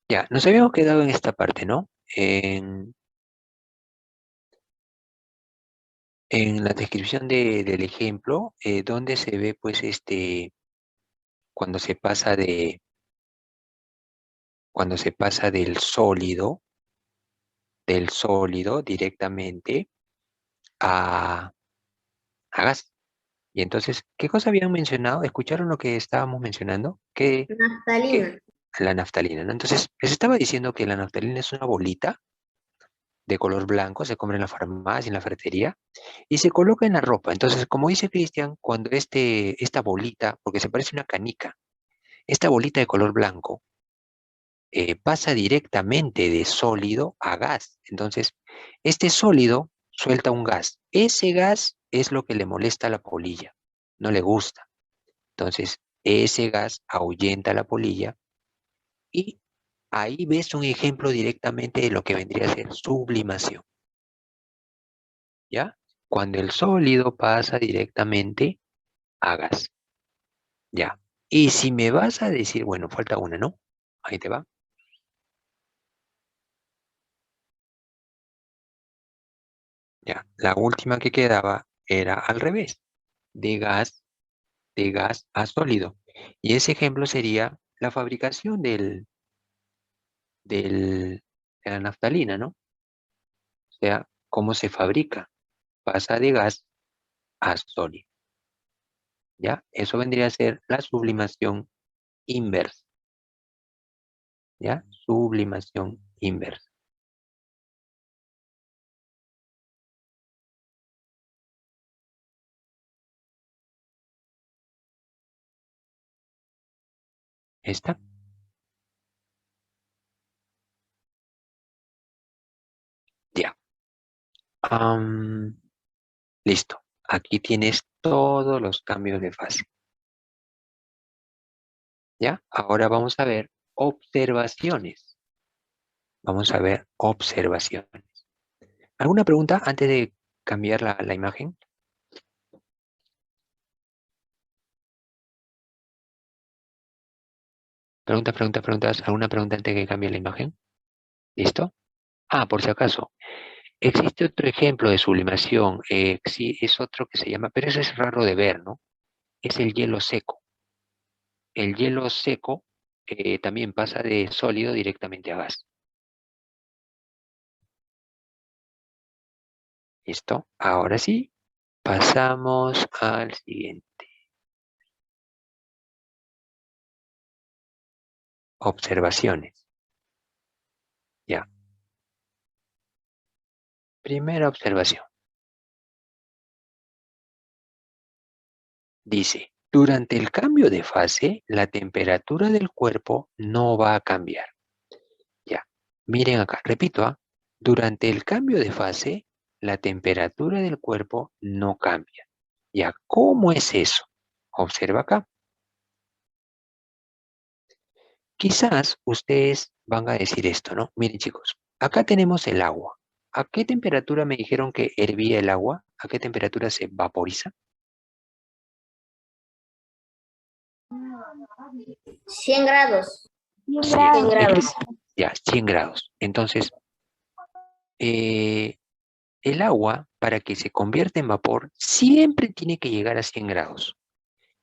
Ya, nos habíamos quedado en esta parte, ¿no? En la descripción del ejemplo, donde se ve, pues, cuando se pasa cuando se pasa del sólido directamente a, a gas. Y entonces, ¿qué cosa habían mencionado? ¿Escucharon lo que estábamos mencionando? Naftalina. La naftalina, ¿no? Entonces, les estaba diciendo que la naftalina es una bolita de color blanco, se compra en la farmacia, en la ferretería, y se coloca en la ropa. Entonces, como dice Cristian, cuando esta bolita, porque se parece a una canica, esta bolita de color blanco pasa directamente de sólido a gas. Entonces, este sólido suelta un gas. Ese gas es lo que le molesta a la polilla, no le gusta. Entonces, ese gas ahuyenta la polilla y ahí ves un ejemplo directamente de lo que vendría a ser sublimación, ¿ya? Cuando el sólido pasa directamente a gas, ¿ya? Y si me vas a decir, bueno, falta una, ¿no? Ahí te va. Ya, la última que quedaba era al revés, de gas, de gas a sólido. Y ese ejemplo sería la fabricación de la naftalina, ¿no? O sea, cómo se fabrica. Pasa de gas a sólido, ¿ya? Eso vendría a ser la sublimación inversa, ¿ya? Sublimación inversa. ¿Esta? Ya. Am, listo. Aquí tienes todos los cambios de fase, ¿ya? Ahora vamos a ver observaciones. Vamos a ver observaciones. ¿Alguna pregunta antes de cambiar la imagen? Preguntas. ¿Alguna pregunta antes de que cambie la imagen? ¿Listo? Ah, por si acaso. Existe otro ejemplo de sublimación. Sí, es otro que se llama, pero eso es raro de ver, ¿no? Es el hielo seco. El hielo seco también pasa de sólido directamente a gas. ¿Listo? Ahora sí, pasamos al siguiente. Observaciones. Ya. Primera observación. Dice, durante el cambio de fase, la temperatura del cuerpo no va a cambiar. Ya. Miren acá, repito, ¿ah? Durante el cambio de fase, la temperatura del cuerpo no cambia. Ya, ¿cómo es eso? Observa acá. Quizás ustedes van a decir esto, ¿no? Miren, chicos, acá tenemos el agua. ¿A qué temperatura me dijeron que hervía el agua? ¿A qué temperatura se vaporiza? 100 grados. 100. 100 grados. Ya, 100 grados. Entonces, eh, el agua, para que se convierta en vapor, siempre tiene que llegar a 100 grados,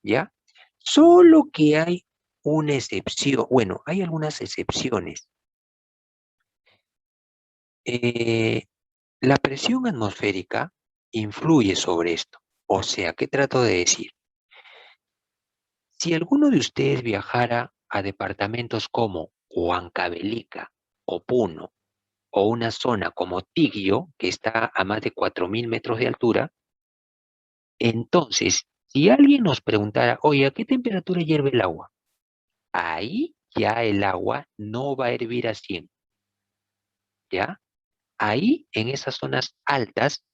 ¿ya? Solo que hay una excepción, bueno, hay algunas excepciones. Eh, la presión atmosférica influye sobre esto. O sea, ¿qué trato de decir? Si alguno de ustedes viajara a departamentos como Huancavelica o Puno, o una zona como Tigio, que está a más de 4.000 metros de altura, entonces, si alguien nos preguntara, oye, ¿a qué temperatura hierve el agua? Ahí ya el agua no va a hervir a 100, ¿ya? Ahí, en esas zonas altas,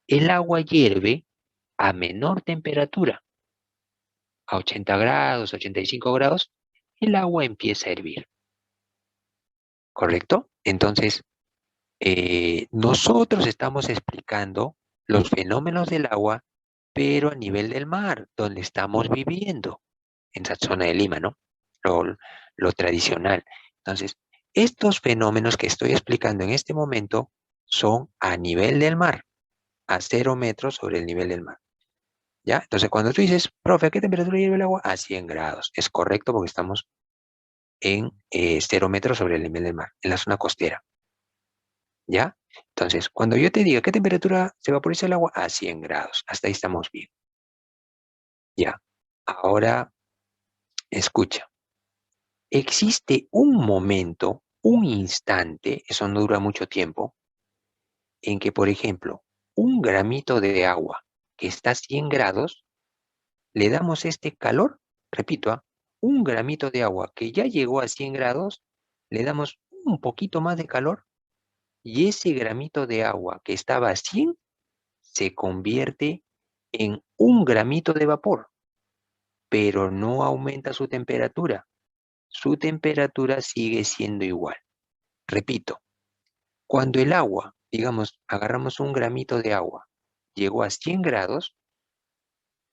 el agua hierve a menor temperatura, a 80 grados, 85 grados, el agua empieza a hervir, ¿correcto? Entonces, nosotros estamos explicando los fenómenos del agua, pero a nivel del mar, donde estamos viviendo, en esa zona de Lima, ¿no? Lo, lo tradicional. Entonces, Estos fenómenos que estoy explicando en este momento son a nivel del mar, a 0 metros sobre el nivel del mar. ¿Ya? Entonces, cuando tú dices, profe, ¿a qué temperatura hierve el agua? A 100 grados. Es correcto porque estamos en 0 metros sobre el nivel del mar, en la zona costera. ¿Ya? Entonces, cuando yo te diga qué temperatura se vaporiza el agua, a 100 grados. Hasta ahí estamos bien. Ya. Ahora, escucha. Existe un momento, un instante, eso no dura mucho tiempo, en que, por ejemplo, un gramito de agua que está a 100 grados, le damos este calor, repito, un gramito de agua que ya llegó a 100 grados, le damos un poquito más de calor y ese gramito de agua que estaba a 100 se convierte en un gramito de vapor, pero no aumenta su temperatura. Su temperatura sigue siendo igual. Repito, cuando el agua, digamos, agarramos un gramito de agua, llegó a 100 grados,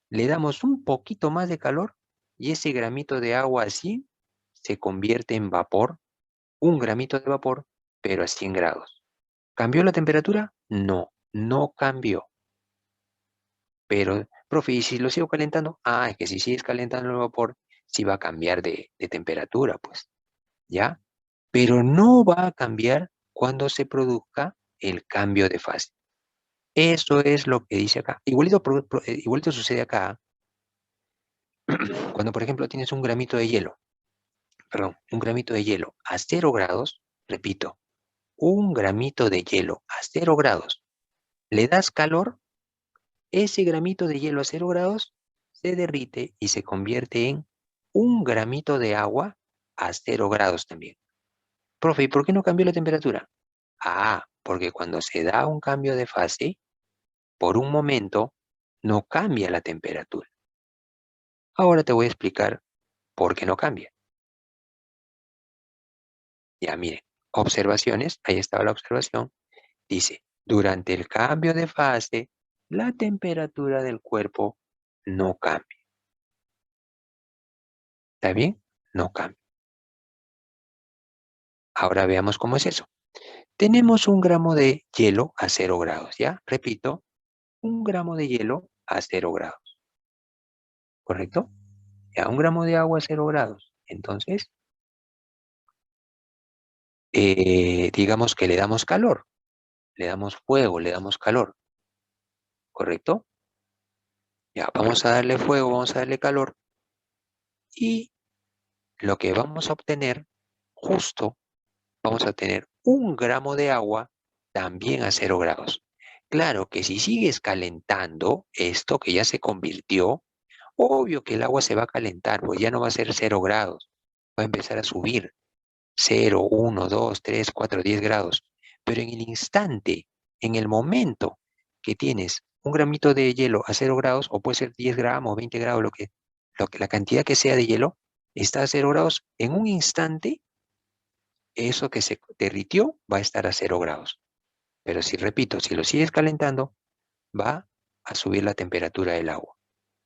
le damos un poquito más de calor y ese gramito de agua a 100 se convierte en vapor, un gramito de vapor, pero a 100 grados. ¿Cambió la temperatura? No, no cambió. Pero, profe, ¿y si lo sigo calentando? Ah, es que si sigues calentando el vapor, sí va a cambiar de temperatura, pues, ¿ya? Pero no va a cambiar cuando se produzca el cambio de fase. Eso es lo que dice acá. Igualito, igualito sucede acá cuando, por ejemplo, tienes un gramito de hielo, perdón, un gramito de hielo a 0 grados, repito, un gramito de hielo a 0 grados, le das calor, ese gramito de hielo a 0 grados se derrite y se convierte en un gramito de agua a 0 grados también. Profe, ¿y por qué no cambió la temperatura? Ah, porque cuando se da un cambio de fase, por un momento, no cambia la temperatura. Ahora te voy a explicar por qué no cambia. Ya miren, observaciones, ahí estaba la observación. Dice, durante el cambio de fase, la temperatura del cuerpo no cambia. ¿Está bien? No cambia. Ahora veamos cómo es eso. Tenemos un gramo de hielo a 0 grados, ¿ya? Repito, un gramo de hielo a 0 grados, ¿correcto? Ya, un gramo de agua a 0 grados. Entonces, digamos que le damos calor, le damos fuego, le damos calor, ¿correcto? Ya, vamos a darle fuego, vamos a darle calor y lo que vamos a obtener, justo, vamos a tener un gramo de agua también a 0 grados. Claro que si sigues calentando esto que ya se convirtió, obvio que el agua se va a calentar, pues ya no va a ser 0 grados, va a empezar a subir 0, 1, 2, 3, 4, 10 grados. Pero en el instante, en el momento que tienes un gramito de hielo a 0 grados, o puede ser 10 gramos, 20 grados, la cantidad que sea de hielo, está a 0 grados, en un instante, eso que se derritió va a estar a 0 grados. Pero si, repito, si lo sigues calentando, va a subir la temperatura del agua.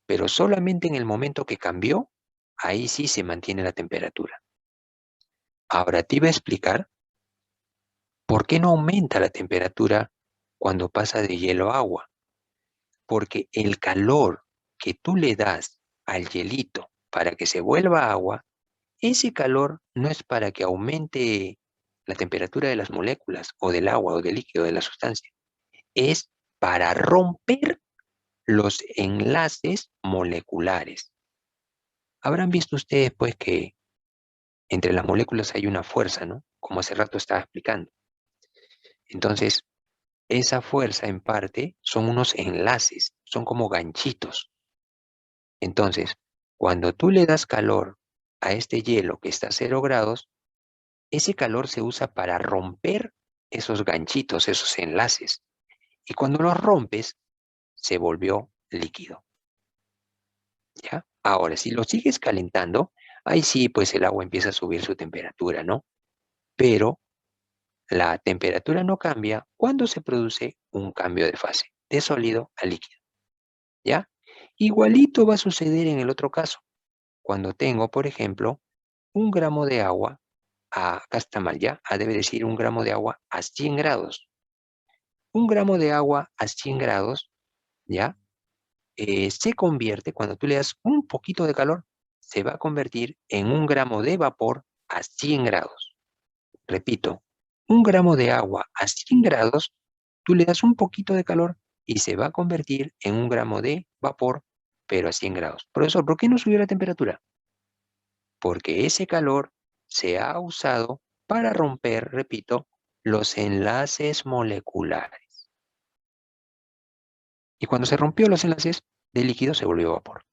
Pero solamente en el momento que cambió, ahí sí se mantiene la temperatura. Ahora te iba a explicar por qué no aumenta la temperatura cuando pasa de hielo a agua. Porque el calor que tú le das al hielito para que se vuelva agua, ese calor no es para que aumente la temperatura de las moléculas o del agua o del líquido de la sustancia, es para romper los enlaces moleculares. Habrán visto ustedes pues que entre las moléculas hay una fuerza, ¿no? Como hace rato estaba explicando. Entonces, esa fuerza en parte son unos enlaces, son como ganchitos. Entonces, cuando tú le das calor a este hielo que está a 0 grados, ese calor se usa para romper esos ganchitos, esos enlaces. Y cuando los rompes, se volvió líquido. ¿Ya? Ahora, si lo sigues calentando, ahí sí, pues el agua empieza a subir su temperatura, ¿no? Pero la temperatura no cambia cuando se produce un cambio de fase, de sólido a líquido. ¿Ya? Igualito va a suceder en el otro caso, cuando tengo, por ejemplo, un gramo de agua acá está mal, ¿ya? Debe decir 1 gramo de agua a 100 grados. 1 gramo de agua a 100 grados, ¿ya? Se convierte, cuando tú le das un poquito de calor, se va a convertir en 1 gramo de vapor a 100 grados. Repito, 1 gramo de agua a 100 grados, tú le das un poquito de calor y se va a convertir en 1 gramo de vapor, pero a 100 grados. Profesor, ¿por qué no subió la temperatura? Porque ese calor se ha usado para romper, repito, los enlaces moleculares. Y cuando se rompió los enlaces, del líquido se volvió vapor.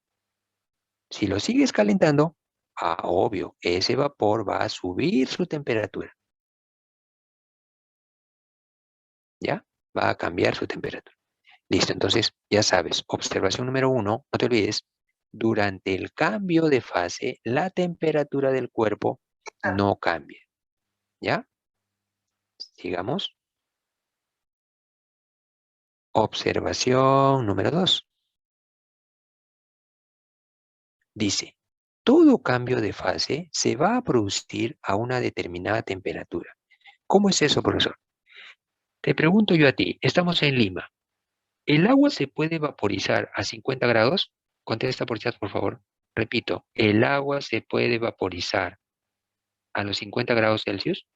Si lo sigues calentando, obvio, ese vapor va a subir su temperatura. ¿Ya? Va a cambiar su temperatura. Listo, entonces ya sabes, observación número 1, no te olvides, durante el cambio de fase, la temperatura del cuerpo no cambia. ¿Ya? Sigamos. Observación número 2. Dice, todo cambio de fase se va a producir a una determinada temperatura. ¿Cómo es eso, profesor? Te pregunto yo a ti, estamos en Lima. ¿El agua se puede vaporizar a 50 grados? Contesta por chat, por favor. Repito, ¿el agua se puede vaporizar a los 50 grados Celsius?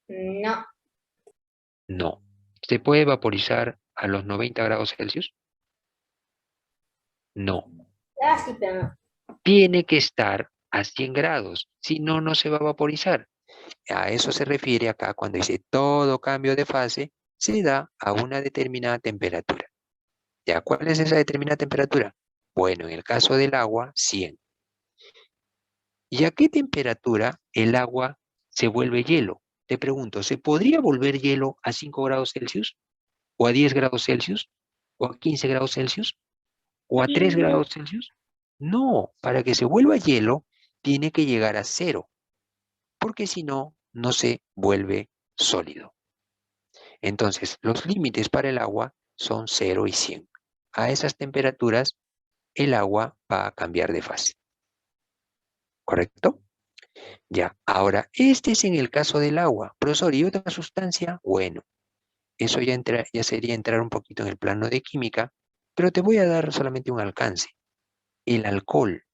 No. No. ¿Se puede vaporizar a los 90 grados Celsius? No. Ah, sí, pero no. Tiene que estar a 100 grados, si no, no se va a vaporizar. A eso se refiere acá cuando dice todo cambio de fase se da a una determinada temperatura. ¿Ya? ¿Cuál es esa determinada temperatura? Bueno, en el caso del agua, 100. ¿Y a qué temperatura el agua se vuelve hielo? Te pregunto, ¿se podría volver hielo a 5 grados Celsius? ¿O a 10 grados Celsius? ¿O a 15 grados Celsius? ¿O a 3 Sí. grados Celsius? No, para que se vuelva hielo tiene que llegar a 0, porque si no, no se vuelve sólido. Entonces, los límites para el agua son 0 y 100. A esas temperaturas, el agua va a cambiar de fase. ¿Correcto? Ya, ahora, este es en el caso del agua. Profesor, ¿y otra sustancia? Bueno, eso ya sería entrar un poquito en el plano de química, pero te voy a dar solamente un alcance. El alcohol,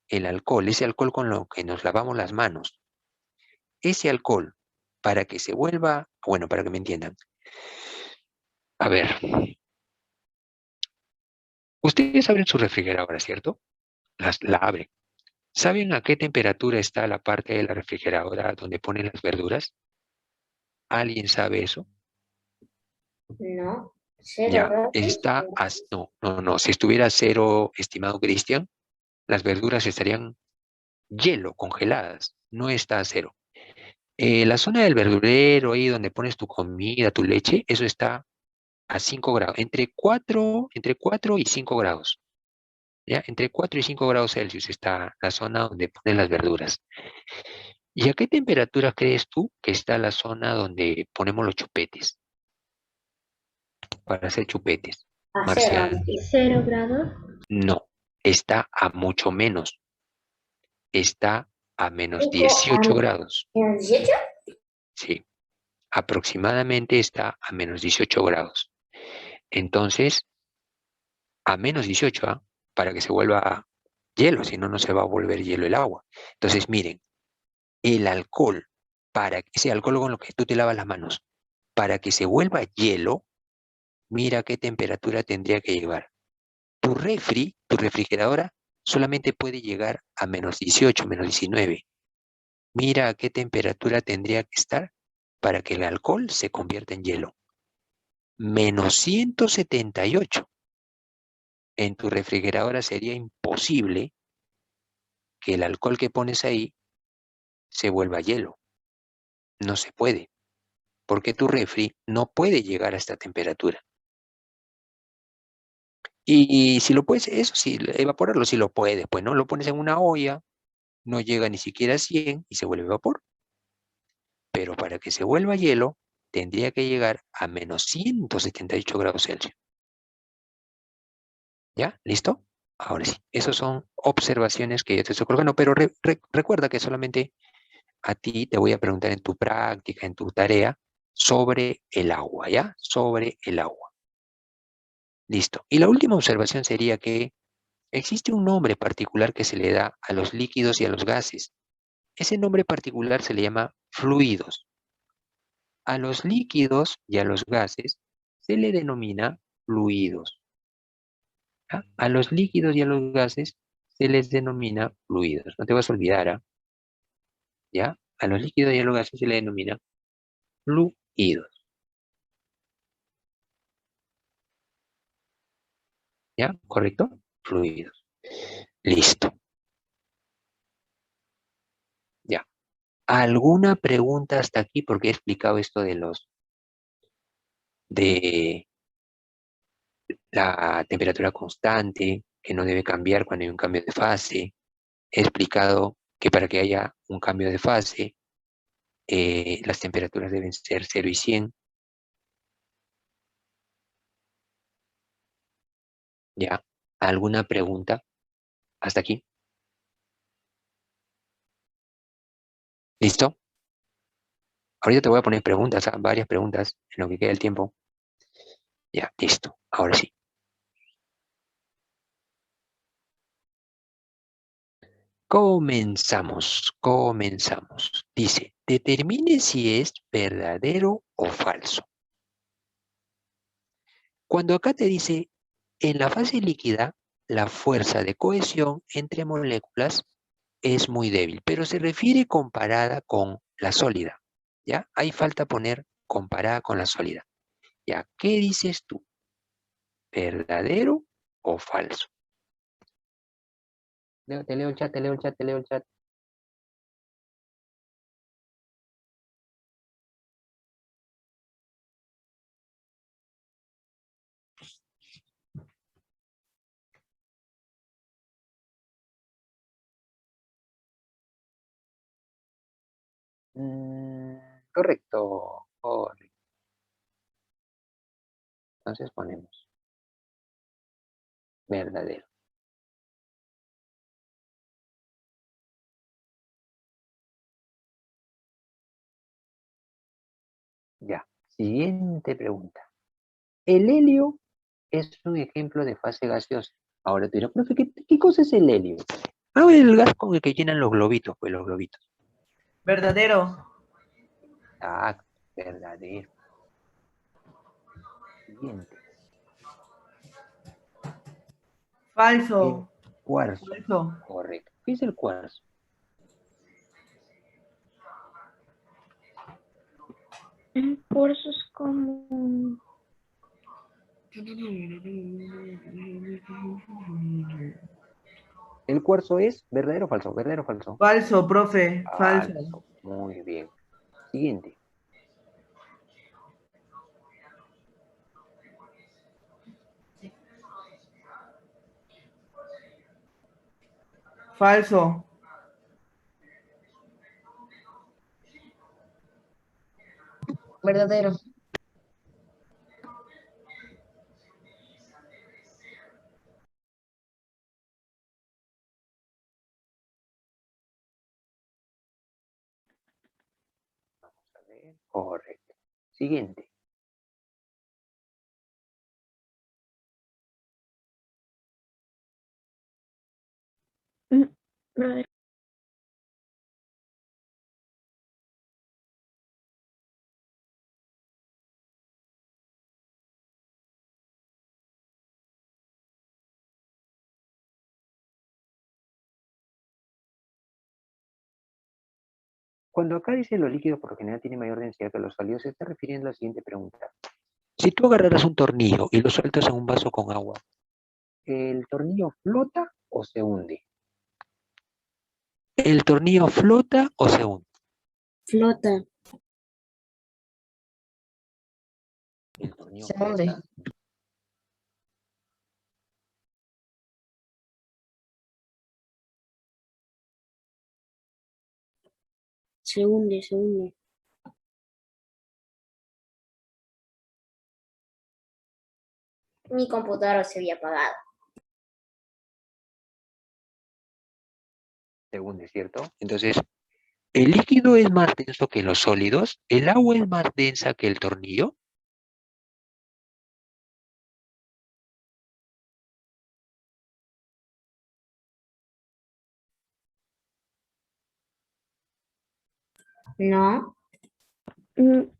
ese alcohol con lo que nos lavamos las manos, ese alcohol, para que se vuelva, bueno, para que me entiendan. A ver, ustedes abren su refrigeradora, ¿cierto? La abren. ¿Saben a qué temperatura está la parte de la refrigeradora donde ponen las verduras? ¿Alguien sabe eso? No. Cero Ya, grados. no, no, no. Si estuviera a 0, estimado Cristian, las verduras estarían hielo, congeladas. No está a 0. La zona del verdurero, ahí donde pones tu comida, tu leche, eso está a 5 grados, entre cuatro y 5 grados. ¿Ya? Entre 4 y 5 grados Celsius está la zona donde ponen las verduras. ¿Y a qué temperatura crees tú que está la zona donde ponemos los chupetes? Para hacer chupetes. A cero. Marcial. ¿Cero grados? No, está a mucho menos. Está a menos Cinco 18 grados. menos 18. Sí, aproximadamente está a menos 18 grados. Entonces, a menos 18, ¿ah? Para que se vuelva hielo, si no, no se va a volver hielo el agua. Entonces, miren, el alcohol, ese alcohol con lo que tú te lavas las manos, para que se vuelva hielo, mira qué temperatura tendría que llevar. Tu refrigeradora, solamente puede llegar a menos 18, menos 19. Mira a qué temperatura tendría que estar para que el alcohol se convierta en hielo. Menos 178. En tu refrigeradora sería imposible que el alcohol que pones ahí se vuelva hielo. No se puede, porque tu refri no puede llegar a esta temperatura. Y si lo puedes, eso sí, evaporarlo sí lo puedes, pues no lo pones en una olla, no llega ni siquiera a 100 y se vuelve vapor. Pero para que se vuelva hielo, tendría que llegar a menos 178 grados Celsius. ¿Ya? ¿Listo? Ahora sí, esas son observaciones que yo te estoy colocando, pero recuerda que solamente a ti te voy a preguntar en tu práctica, en tu tarea, sobre el agua, ¿ya? Sobre el agua. Listo. Y la última observación sería que existe un nombre particular que se le da a los líquidos y a los gases. Ese nombre particular se le llama fluidos. A los líquidos y a los gases se le denomina fluidos. ¿Ya? A los líquidos y a los gases se les denomina fluidos. No te vas a olvidar, ¿ah? ¿Ya? A los líquidos y a los gases se le denomina fluidos. ¿Ya? ¿Correcto? Fluidos. Listo. Ya. ¿Alguna pregunta hasta aquí? Porque he explicado esto de la temperatura constante, que no debe cambiar cuando hay un cambio de fase. He explicado que para que haya un cambio de fase, las temperaturas deben ser 0 y 100. ¿Ya? ¿Alguna pregunta hasta aquí? ¿Listo? Ahorita te voy a poner preguntas, varias preguntas en lo que queda el tiempo. Ya, listo. Ahora sí. Comenzamos. Dice, determine si es verdadero o falso. Cuando acá te dice, en la fase líquida, la fuerza de cohesión entre moléculas es muy débil, pero se refiere comparada con la sólida. ¿Ya? Ahí falta poner comparada con la sólida. ¿Ya? ¿Qué dices tú? ¿Verdadero o falso? Te leo el chat, te leo el chat, te leo el chat. Mm, correcto, correcto. Entonces ponemos verdadero. Ya. Siguiente pregunta. El helio es un ejemplo de fase gaseosa. Ahora te diré, profe, ¿qué cosa es el helio? Ah, el gas con el que llenan los globitos, pues los globitos. Verdadero. Ah, verdadero. Siguiente. El Falso. cuarzo. Falso. Correcto. ¿Qué es el cuarzo? Por eso es como... El cuarzo es verdadero o falso, verdadero o falso. Falso, profe. Falso. Falso. Muy bien. Siguiente. Falso. Verdadero. A ver. Correcto. Siguiente. Verdadero. Cuando acá dice los líquidos por lo general tienen mayor densidad que los sólidos, se está refiriendo a la siguiente pregunta. Si tú agarraras un tornillo y lo sueltas en un vaso con agua, ¿el tornillo flota o se hunde? ¿El tornillo flota o se hunde? Flota. El tornillo Se hunde. flota. Se hunde, se hunde. Mi computadora se había apagado. Se hunde, ¿cierto? Entonces, ¿El líquido es más denso que los sólidos? ¿El agua es más densa que el tornillo? No. Mm,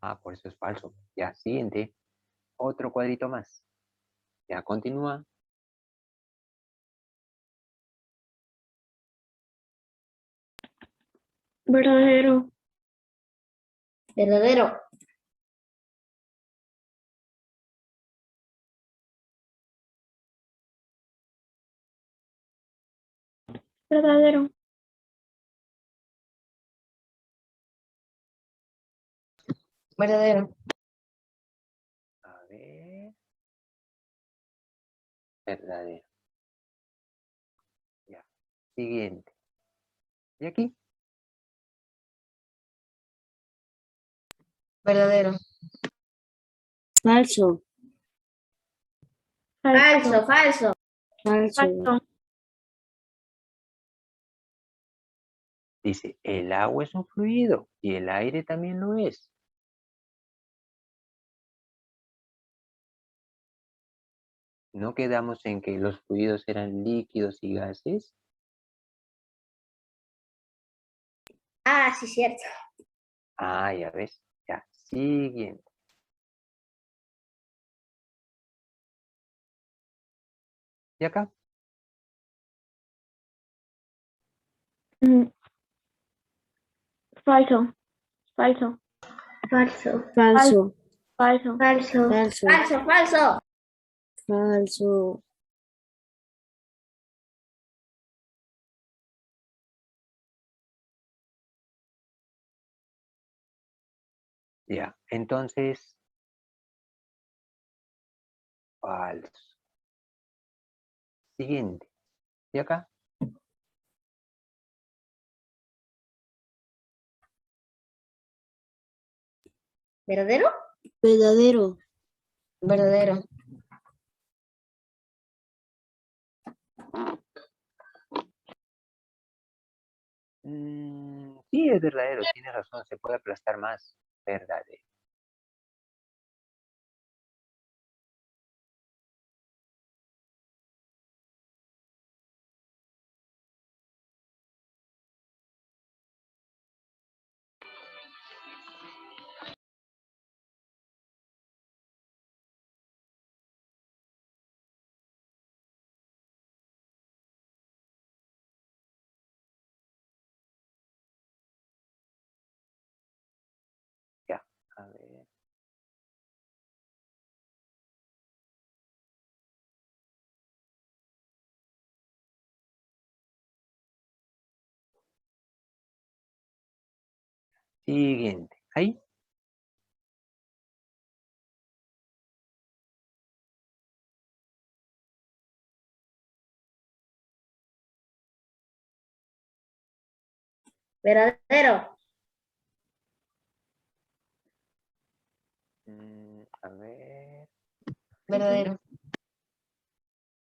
Ah, por eso es falso. Ya, siguiente. Otro cuadrito más. Ya, continúa. verdadero. Verdadero. Verdadero. Verdadero. A ver. Verdadero. Ya. Siguiente. ¿Y aquí? Verdadero. Falso, Falso, falso. falso, Falso. Dice, el agua es un fluido y el aire también lo es. ¿No quedamos en que los fluidos eran líquidos y gases? Ah, sí, cierto. Ah, ya ves. Ya, siguiente. ¿Y acá? Mm, Falso. Falso. Falso. falso, Falso. Falso. falso, Falso, falso. falso, Ya, entonces, falso. Siguiente. ¿Y acá? ¿Verdadero? verdadero, Verdadero. Sí, es verdadero, tienes razón, se puede aplastar más. Verdadero. Ya, a ver. Siguiente. Ahí. Verdadero. A ver. Verdadero.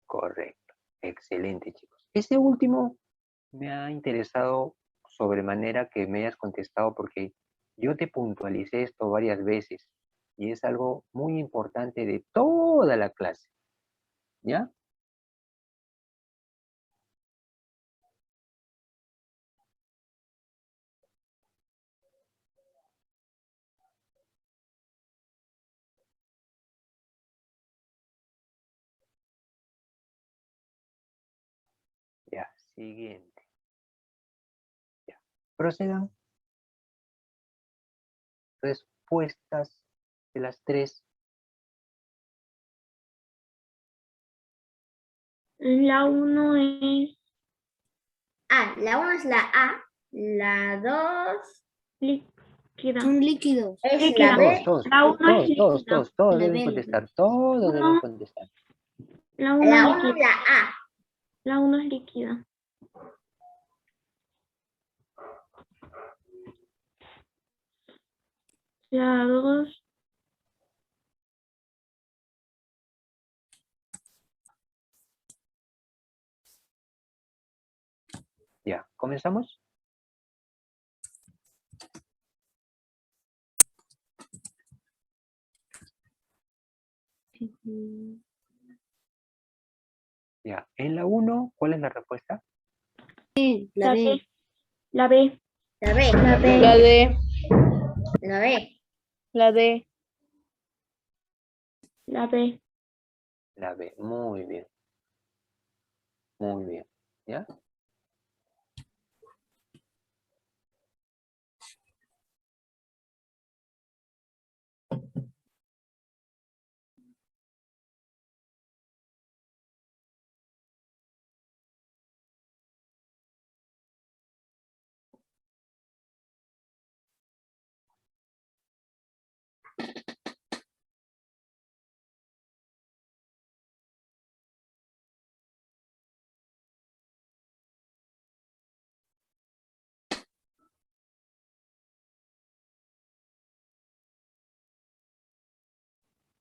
Correcto. Excelente, chicos. Este último me ha interesado sobremanera que me hayas contestado porque yo te puntualicé esto varias veces y es algo muy importante de toda la clase. ¿Ya? Ya. Siguiente. Ya. Procedan. Respuestas de las tres. La 1 es Ah, la 1 es la A. La 2 líquida. son líquidos, es Líquida. la B. La 1 es líquida. Todos La deben B, contestar. Todos deben Uno. contestar. La 1 La es 1 es líquida. la A. La 1 es líquida. La 2 Ya, ¿comenzamos? Ya, en la 1, ¿cuál es la respuesta? La B. La B. La B. La B. La D. La B. La D. La B. La B, muy bien. Muy bien, ¿ya?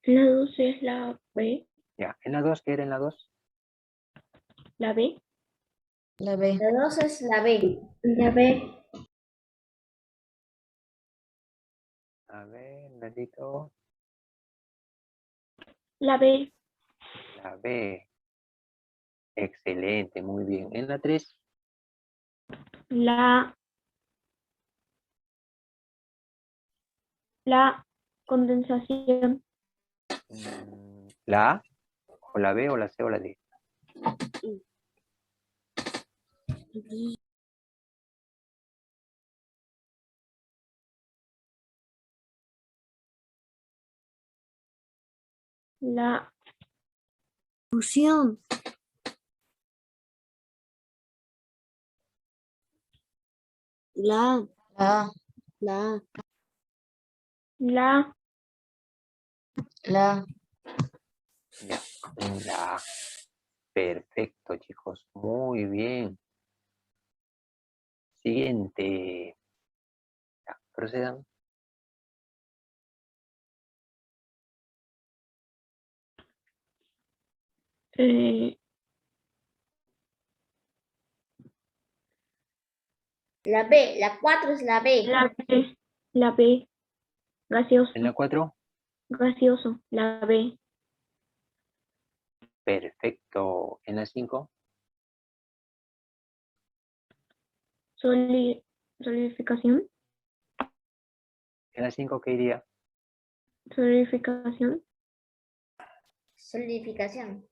La 2 es la B. Ya, en la 2, ¿qué era en la 2? La B. La B. La 2 es la B. La B. A ver, Lalito. La B. La B. Excelente, muy bien. En la 3, La condensación. ¿la A? ¿O la B o la C o la D? La Fusión. La A. La La A. La La Ya, en la A. Perfecto, chicos. Muy bien. Siguiente. Ya, procedan. La B. La 4 es la B. La B. La B. Gaseoso. En la 4, Gaseoso. La B. perfecto. En la 5, Solidificación. en la 5, ¿qué iría? Solidificación. Solidificación.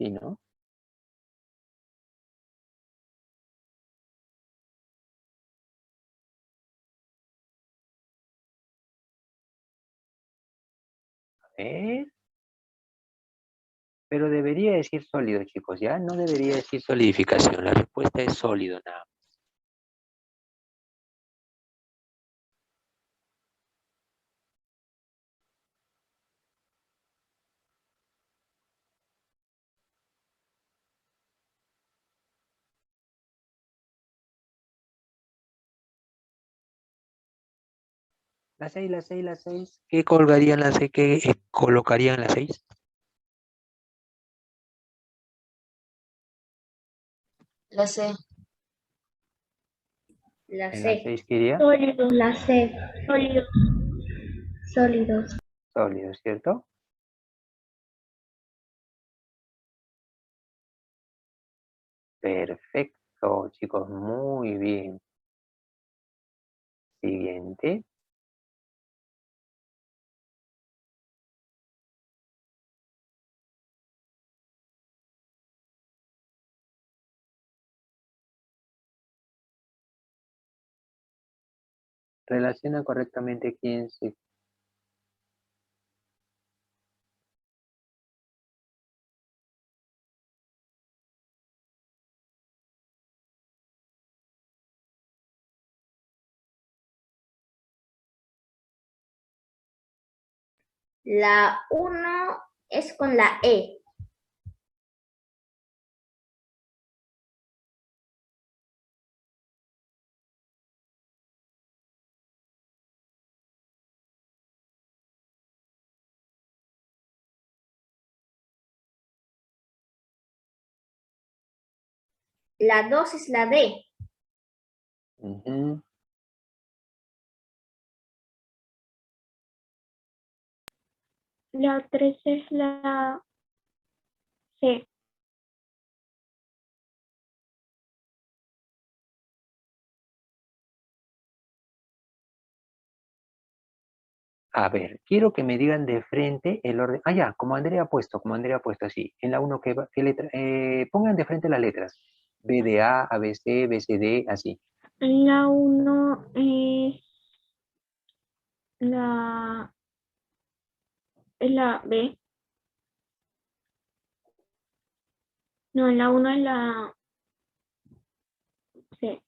Sí, ¿no? A ver. Pero debería decir sólido, chicos, ¿ya? No debería decir solidificación. La respuesta es sólido, nada. La 6, la 6, la 6. ¿Qué colgarían las 6? ¿Qué colocarían las 6? La C. La En la C. 6, ¿qué iría? Sólidos. La C. Sólidos. Sólidos. Sólido, ¿cierto? Perfecto, chicos, muy bien. Siguiente. Relaciona correctamente quién se... La 1 es con la E. La 2 es la D. Ujú. La 3 es la C. A ver, quiero que me digan de frente el orden. Ah, ya, como Andrea ha puesto así. En la uno, ¿qué letra? Pongan de frente las letras. B de A, B, C, D, así. La 1 es la, B. No, la 1 es la C.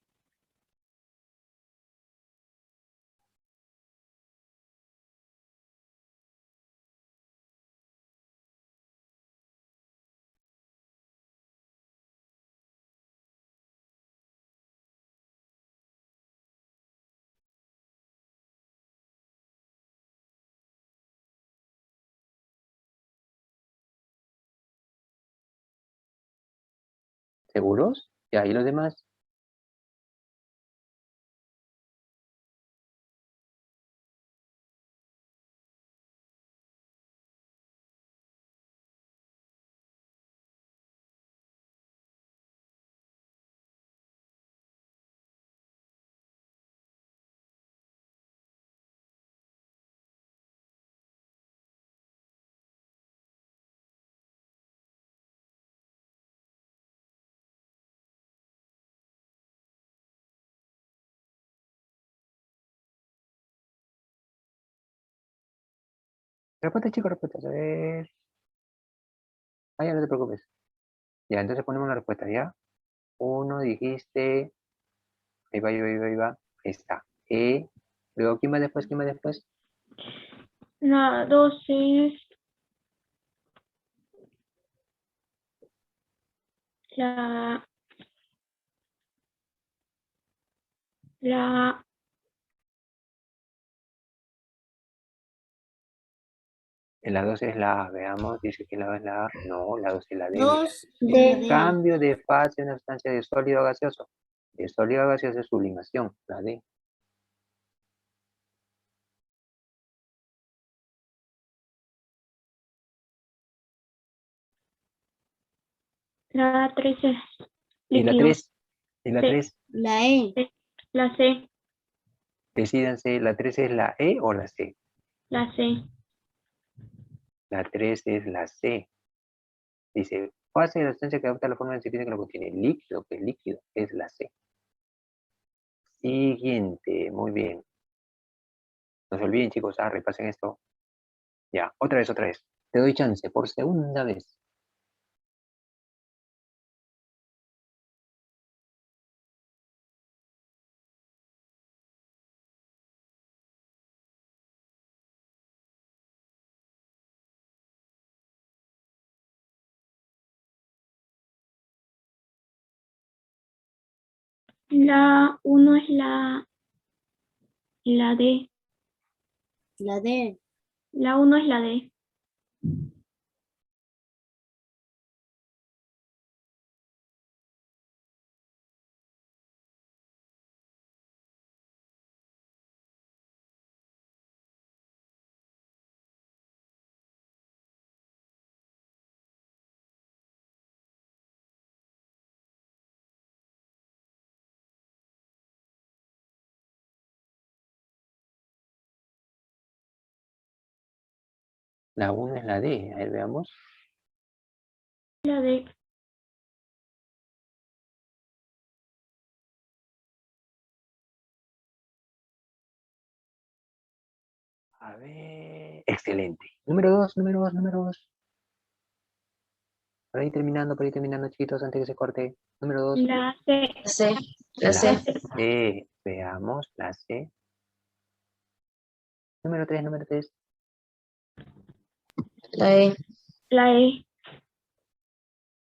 ¿Seguros? Ya, ¿y los demás? Respuesta, chicos, respuesta. A ver. Ah, ya, no te preocupes. Ya, entonces ponemos la respuesta, ¿ya? Uno, dijiste. Ahí va, ahí va, ahí va, ahí va. Ahí está. Luego, ¿quién va después? ¿Quién va después? La 2 es la, la En la 2 es la A, veamos. Dice que la 2 es la A. No, la 2 es la D. Mira. 2 es la D. D. Cambio de fase en una sustancia de sólido a gaseoso. De sólido a gaseoso es sublimación, la D. La 3 es Y la líquido. 3. Y la Sí. 3. La E. La C. Decídanse, ¿la 3 es la E o la C? La C. La 3 es la C. Dice, fase de la sustancia que adopta la forma del recipiente que lo contiene. Líquido, que es líquido, es la C. Siguiente, muy bien. No se olviden, chicos, repasen esto. Ya, otra vez, otra vez. Te doy chance, por segunda vez. La 1 es la D. La D. La 1 es la D. La 1 es la D. A ver, veamos. La D. A ver. Excelente. Número 2, número 2, número 2. Por ahí terminando, chiquitos, antes que se corte. Número 2. La C. La C. La La C. C. Veamos, la C. Número 3, número 3. La E. La E.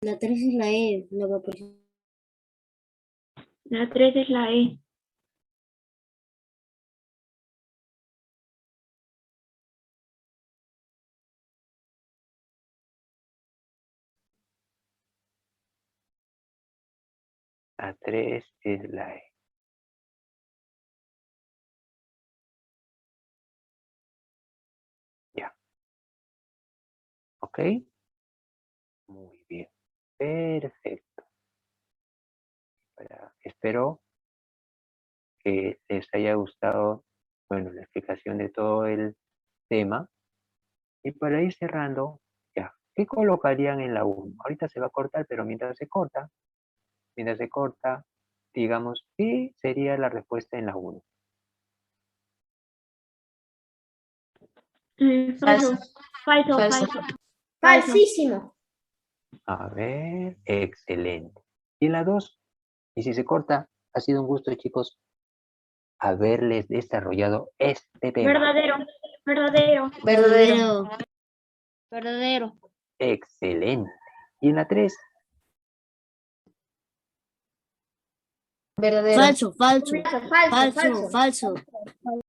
La 3 es la E. La vaporización. La 3 es la E. La 3 es la E. Ya. ¿Ok? Muy bien. Perfecto. Espero que les haya gustado, bueno, la explicación de todo el tema. Y para ir cerrando, ya, ¿qué colocarían en la 1? Ahorita se va a cortar, pero mientras se corta, digamos, ¿qué sería la respuesta en la 1? Falso. Falso, Falso. falso. Falsísimo. A ver, excelente. ¿Y en la 2? Y si se corta, ha sido un gusto, chicos, haberles desarrollado este tema. Verdadero. Verdadero. Verdadero. Verdadero. Excelente. ¿Y en la 3? Verdadero. Falso, falso. Falso, falso, Falso, falso. falso.